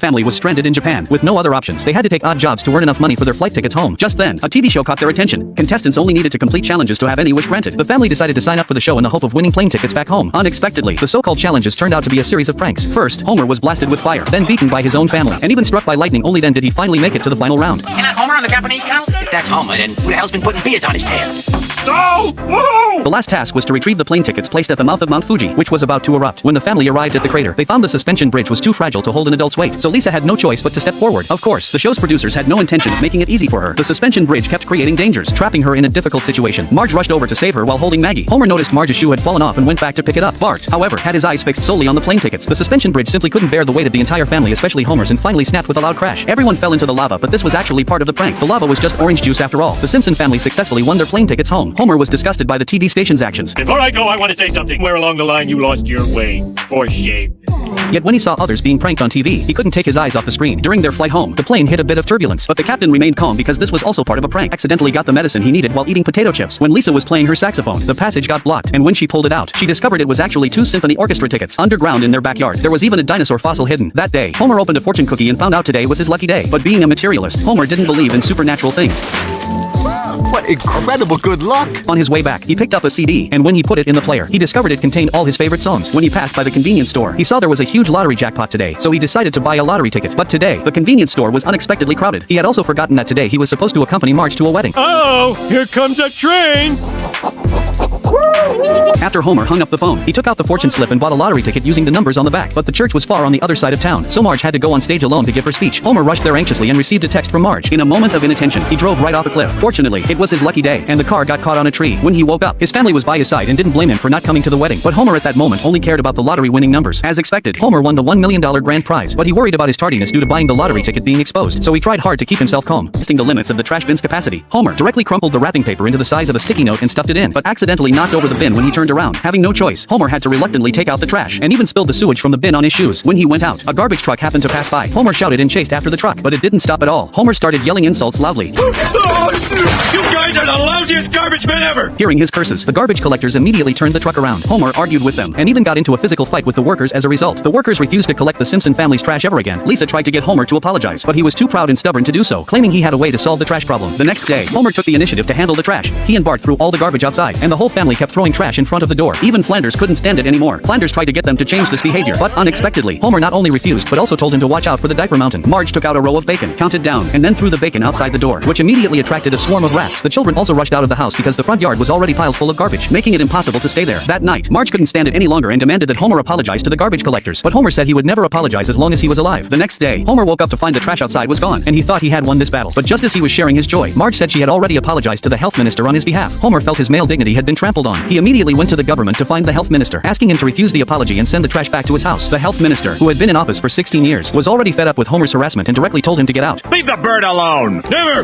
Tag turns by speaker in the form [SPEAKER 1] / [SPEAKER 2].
[SPEAKER 1] family was stranded in Japan with no other options. They had to take odd jobs to earn enough money for their flight tickets home. Just then, a TV show caught their attention. Contestants only needed to complete challenges to have any wish granted. The family decided to sign up for the show in the hope of winning plane tickets back home. Unexpectedly, the so-called challenges turned out to be a series of pranks. First, Homer was blasted with fire, then beaten by his own family, and even struck by lightning. Only then did he finally make it to the final round.
[SPEAKER 2] Isn't that Homer on the Japanese count? If that's Homer, then who the hell's been putting beers on his tail?
[SPEAKER 3] No! Whoa!
[SPEAKER 1] The last task was to retrieve the plane tickets placed at the mouth of Mount Fuji, which was about to erupt. When the family arrived at the crater, they found the suspension bridge was too fragile to hold an adult's weight, so Lisa had no choice but to step forward. Of course, the show's producers had no intention of making it easy for her. The suspension bridge kept creating dangers, trapping her in a difficult situation. Marge rushed over to save her while holding Maggie. Homer noticed Marge's shoe had fallen off and went back to pick it up. Bart, however, had his eyes fixed solely on the plane tickets. The suspension bridge simply couldn't bear the weight of the entire family, especially Homer's, and finally snapped with a loud crash. Everyone fell into the lava, but this was actually part of the prank. The lava was just orange juice after all. The Simpson family successfully won their plane tickets home. Homer was disgusted by the TV station's actions.
[SPEAKER 3] Before I go, I want to say something. Where along the line you lost your way. For shame.
[SPEAKER 1] Yet when he saw others being pranked on TV, he couldn't take his eyes off the screen. During their flight home, the plane hit a bit of turbulence, but the captain remained calm because this was also part of a prank. Accidentally got the medicine he needed while eating potato chips. When Lisa was playing her saxophone, the passage got blocked, and when she pulled it out, she discovered it was actually 2 symphony orchestra tickets underground in their backyard. There was even a dinosaur fossil hidden. That day, Homer opened a fortune cookie and found out today was his lucky day. But being a materialist, Homer didn't believe in supernatural things.
[SPEAKER 4] What incredible good luck!
[SPEAKER 1] On his way back, he picked up a CD, and when he put it in the player, he discovered it contained all his favorite songs. When he passed by the convenience store, he saw there was a huge lottery jackpot today, so he decided to buy a lottery ticket. But today, the convenience store was unexpectedly crowded. He had also forgotten that today he was supposed to accompany Marge to a wedding.
[SPEAKER 3] Oh, here comes a train!
[SPEAKER 1] After Homer hung up the phone, he took out the fortune slip and bought a lottery ticket using the numbers on the back, but the church was far on the other side of town, so Marge had to go on stage alone to give her speech. Homer rushed there anxiously and received a text from Marge. In a moment of inattention, he drove right off a cliff. Fortunately, it was his lucky day, and the car got caught on a tree. When he woke up, his family was by his side and didn't blame him for not coming to the wedding, but Homer at that moment only cared about the lottery winning numbers. As expected, Homer won the $1 million grand prize, but he worried about his tardiness due to buying the lottery ticket being exposed, so he tried hard to keep himself calm, testing the limits of the trash bin's capacity. Homer directly crumpled the wrapping paper into the size of a sticky note and stuffed it in, but accidentally knocked over the bin when he turned around. Having no choice, Homer had to reluctantly take out the trash, and even spilled the sewage from the bin on his shoes. When he went out, a garbage truck happened to pass by. Homer shouted and chased after the truck, but it didn't stop at all. Homer started yelling insults loudly.
[SPEAKER 3] You guys are the lousiest garbage men ever!
[SPEAKER 1] Hearing his curses, the garbage collectors immediately turned the truck around. Homer argued with them, and even got into a physical fight with the workers as a result. The workers refused to collect the Simpson family's trash ever again. Lisa tried to get Homer to apologize, but he was too proud and stubborn to do so, claiming he had a way to solve the trash problem. The next day, Homer took the initiative to handle the trash. He and Bart threw all the garbage outside, and the whole family kept throwing trash in front of the door. Even Flanders couldn't stand it anymore. Flanders tried to get them to change this behavior, but unexpectedly, Homer not only refused but also told him to watch out for the diaper mountain. Marge took out a row of bacon, counted down, and then threw the bacon outside the door, which immediately attracted a swarm of rats. The children also rushed out of the house because the front yard was already piled full of garbage, making it impossible to stay there. That night, Marge couldn't stand it any longer and demanded that Homer apologize to the garbage collectors, but Homer said he would never apologize as long as he was alive. The next day, Homer woke up to find the trash outside was gone, and he thought he had won this battle. But just as he was sharing his joy, Marge said she had already apologized to the health minister on his behalf. Homer felt his male dignity had been trampled on. He immediately went to the government to find the health minister, asking him to refuse the apology and send the trash back to his house. The health minister, who had been in office for 16 years, was already fed up with Homer's harassment and directly told him to get out.
[SPEAKER 3] Leave the bird alone! Never!